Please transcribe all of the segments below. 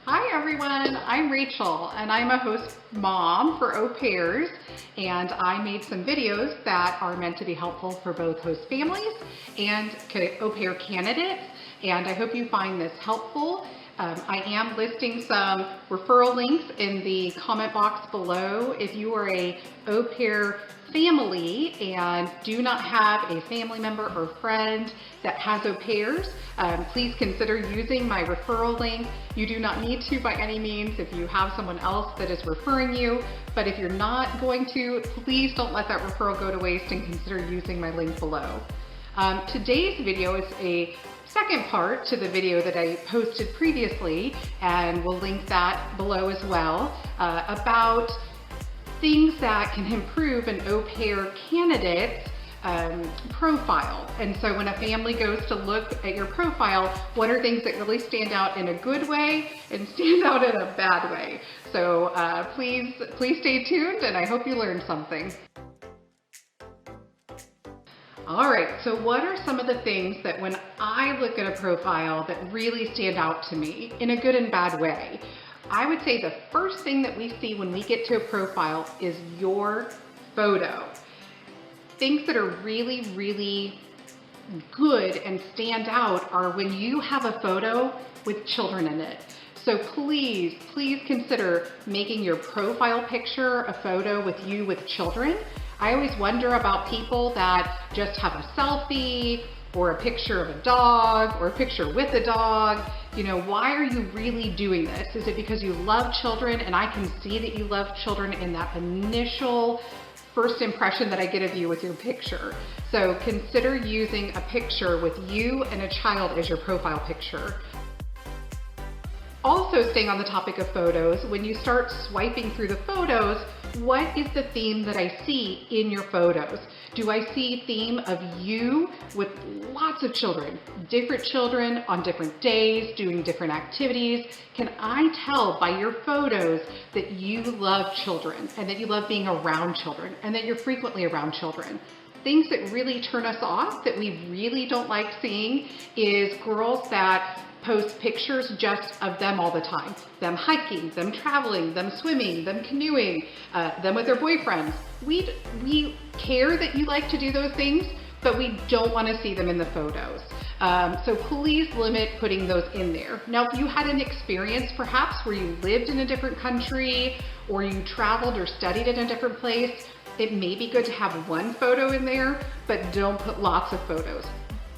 Hi everyone, I'm Rachel and I'm a host mom for au pairs, and I made some videos that are meant to be helpful for both host families and au pair candidates, and I hope you find this helpful. I am listing some referral links in the comment box below. If you are a au pair family and do not have a family member or friend that has au pairs, please consider using my referral link. You do not need to by any means if you have someone else that is referring you, but if you're not going to, please don't let that referral go to waste and consider using my link below. Today's video is a second part to the video that I posted previously, and we'll link that below as well, about things that can improve an au pair candidate's profile. And so when a family goes to look at your profile, what are things that really stand out in a good way and stand out in a bad way? So please stay tuned, and I hope you learned something. All right, so what are some of the things that when I look at a profile that really stand out to me in a good and bad way? I would say the first thing that we see when we get to a profile is your photo. Things that are really, really good and stand out are when you have a photo with children in it. So please consider making your profile picture a photo with you with children. I always wonder about people that just have a selfie or a picture of a dog or a picture with a dog. You know, why are you really doing this? Is it because you love children? And I can see that you love children in that initial first impression that I get of you with your picture. So consider using a picture with you and a child as your profile picture. Also, staying on the topic of photos, when you start swiping through the photos, what is the theme that I see in your photos? Do I see theme of you with lots of children, different children on different days, doing different activities? Can I tell by your photos that you love children and that you love being around children and that you're frequently around children? Things that really turn us off, that we really don't like seeing, is girls that post pictures just of them all the time. Them hiking, them traveling, them swimming, them canoeing, them with their boyfriends. We care that you like to do those things, but we don't want to see them in the photos. So please limit putting those in there. Now, if you had an experience perhaps where you lived in a different country or you traveled or studied in a different place, it may be good to have one photo in there, but don't put lots of photos.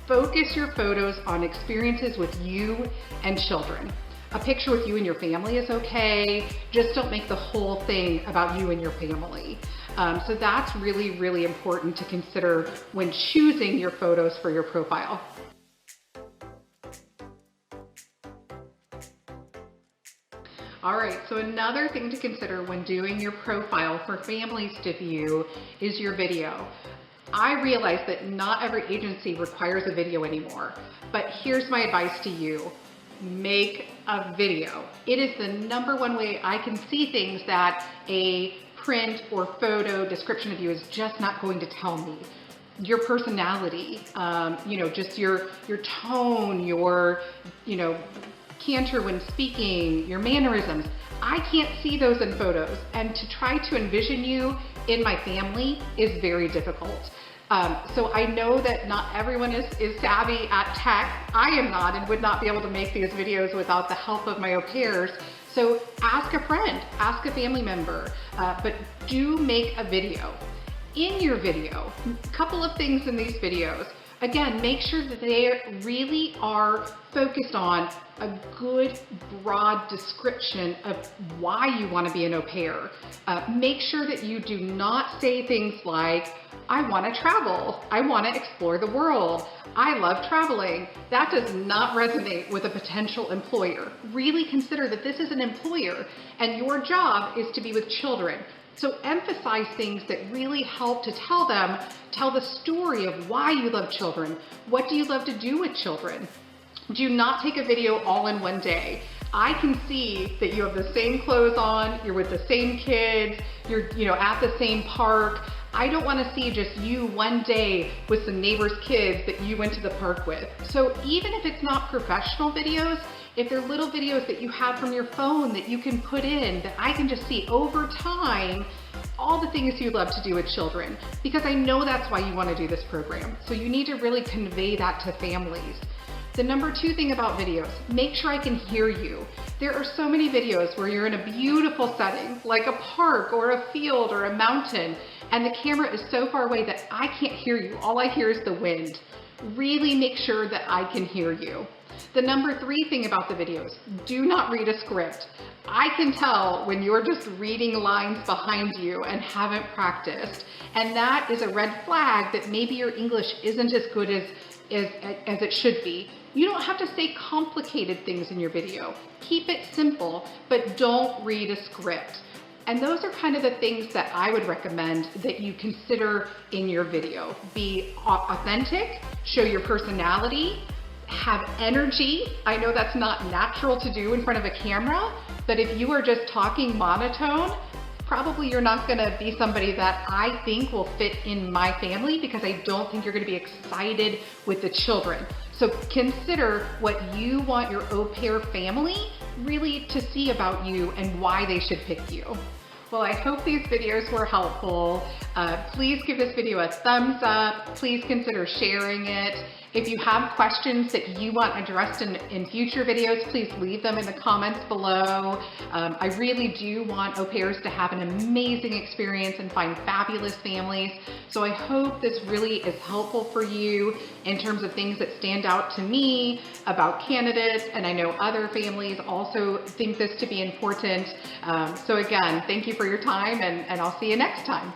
Focus your photos on experiences with you and children. A picture with you and your family is okay. Just don't make the whole thing about you and your family. So that's really, really important to consider when choosing your photos for your profile. All right, so another thing to consider when doing your profile for families to view is your video. I realize that not every agency requires a video anymore, but here's my advice to you. Make a video. It is the #1 way I can see things that a print or photo description of you is just not going to tell me. Your personality, just your tone, your, canter when speaking, your mannerisms. I can't see those in photos, and to try to envision you in my family is very difficult. So I know that not everyone is savvy at tech. I am not, and would not be able to make these videos without the help of my au pairs. So ask a friend, ask a family member, but do make a video. In your video, a couple of things in these videos. Again, make sure that they really are focused on a good, broad description of why you want to be an au pair. Make sure that you do not say things like, I want to travel, I want to explore the world, I love traveling. That does not resonate with a potential employer. Really consider that this is an employer and your job is to be with children. So emphasize things that really help to tell the story of why you love children. What do you love to do with children? Do not take a video all in one day. I can see that you have the same clothes on, you're with the same kids, you're at the same park. I don't want to see just you one day with some neighbors' kids that you went to the park with. So even if it's not professional videos, if they're little videos that you have from your phone that you can put in, that I can just see over time, all the things you love to do with children, because I know that's why you want to do this program. So you need to really convey that to families. The number 2 thing about videos, make sure I can hear you. There are so many videos where you're in a beautiful setting, like a park or a field or a mountain, and the camera is so far away that I can't hear you. All I hear is the wind. Really make sure that I can hear you. The number 3 thing about the videos, do not read a script. I can tell when you're just reading lines behind you and haven't practiced, and that is a red flag that maybe your English isn't as good as it should be. You don't have to say complicated things in your video. Keep it simple, but don't read a script. And those are kind of the things that I would recommend that you consider in your video. Be authentic, show your personality, have energy. I know that's not natural to do in front of a camera, but if you are just talking monotone, probably you're not gonna be somebody that I think will fit in my family, because I don't think you're gonna be excited with the children. So consider what you want your au pair family really to see about you and why they should pick you. Well, I hope these videos were helpful. Please give this video a thumbs up. Please consider sharing it. If you have questions that you want addressed in future videos, please leave them in the comments below. I really do want au pairs to have an amazing experience and find fabulous families. So I hope this really is helpful for you in terms of things that stand out to me about candidates, and I know other families also think this to be important. So again, thank you for your time, and I'll see you next time.